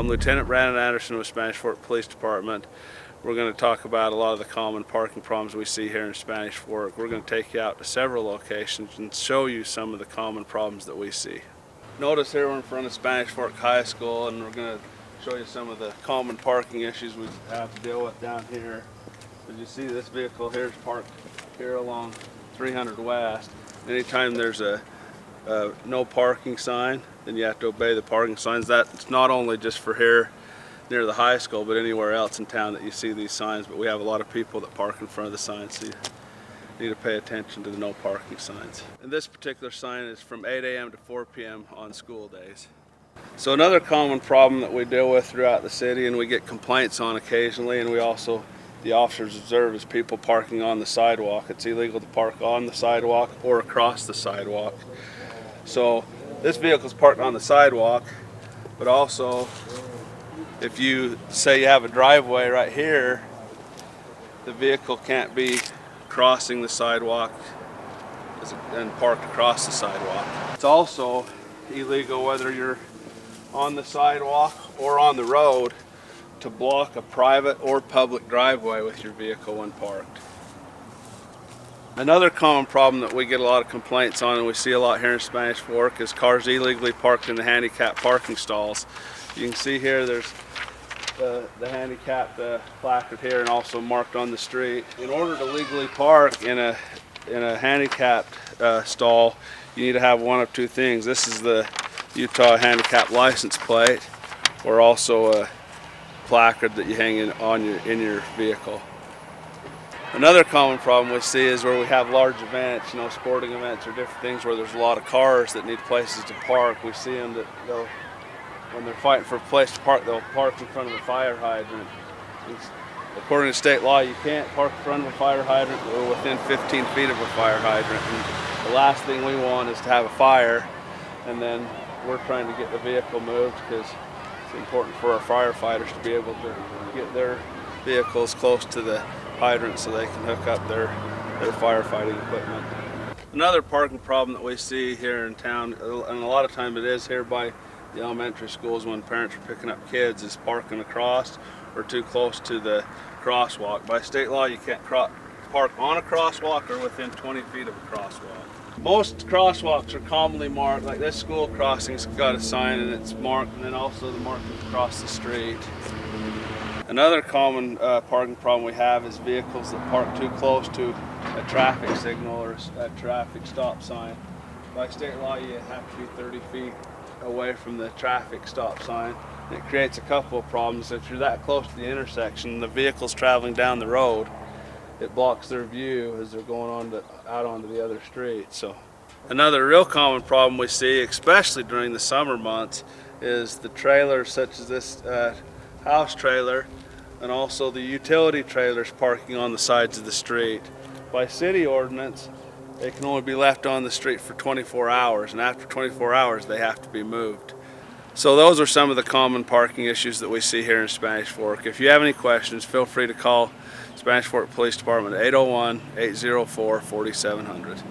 I'm Lieutenant Brandon Anderson with Spanish Fork Police Department. We're going to talk about a lot of the common parking problems we see here in Spanish Fork. We're going to take you out to several locations and show you some of the common problems that we see. Notice here we're in front of Spanish Fork High School, and we're going to show you some of the common parking issues we have to deal with down here. As you see, this vehicle here is parked here along 300 West. Anytime there's a no parking sign, then you have to obey the parking signs. That's not only just for here near the high school, but anywhere else in town that you see these signs. But we have a lot of people that park in front of the signs, so you need to pay attention to the no parking signs. And this particular sign is from 8 a.m. to 4 p.m. on school days. So another common problem that we deal with throughout the city, and we get complaints on occasionally, and we also, the officers observe, is people parking on the sidewalk. It's illegal to park on the sidewalk or across the sidewalk. So this vehicle is parked on the sidewalk, but also if you say you have a driveway right here, the vehicle can't be crossing the sidewalk and parked across the sidewalk. It's also illegal, whether you're on the sidewalk or on the road, to block a private or public driveway with your vehicle when parked. Another common problem that we get a lot of complaints on, and we see a lot here in Spanish Fork, is cars illegally parked in the handicap parking stalls. You can see here there's the handicap placard here and also marked on the street. In order to legally park in a handicapped stall, you need to have one of two things. This is the Utah handicap license plate, or also a placard that you hang in your vehicle. Another common problem we see is where we have large events, sporting events or different things where there's a lot of cars that need places to park. We see them that when they're fighting for a place to park, they'll park in front of a fire hydrant. According to state law, you can't park in front of a fire hydrant or within 15 feet of a fire hydrant. And the last thing we want is to have a fire, and then we're trying to get the vehicle moved, because it's important for our firefighters to be able to get their vehicles close to the hydrant so they can hook up their firefighting equipment. Another parking problem that we see here in town, and a lot of time it is here by the elementary schools when parents are picking up kids, is parking across or too close to the crosswalk. By state law, you can't park on a crosswalk or within 20 feet of a crosswalk. Most crosswalks are commonly marked, like this school crossing's got a sign and it's marked, and then also the markings across the street. Another common parking problem we have is vehicles that park too close to a traffic signal or a traffic stop sign. By state law, you have to be 30 feet away from the traffic stop sign. And it creates a couple of problems. If you're that close to the intersection, the vehicle's traveling down the road, it blocks their view as they're going out onto the other street. So another real common problem we see, especially during the summer months, is the trailers such as this house trailer and also the utility trailers parking on the sides of the street. By city ordinance, they can only be left on the street for 24 hours, and after 24 hours they have to be moved. So those are some of the common parking issues that we see here in Spanish Fork. If you have any questions, feel free to call Spanish Fork Police Department at 801-804-4700.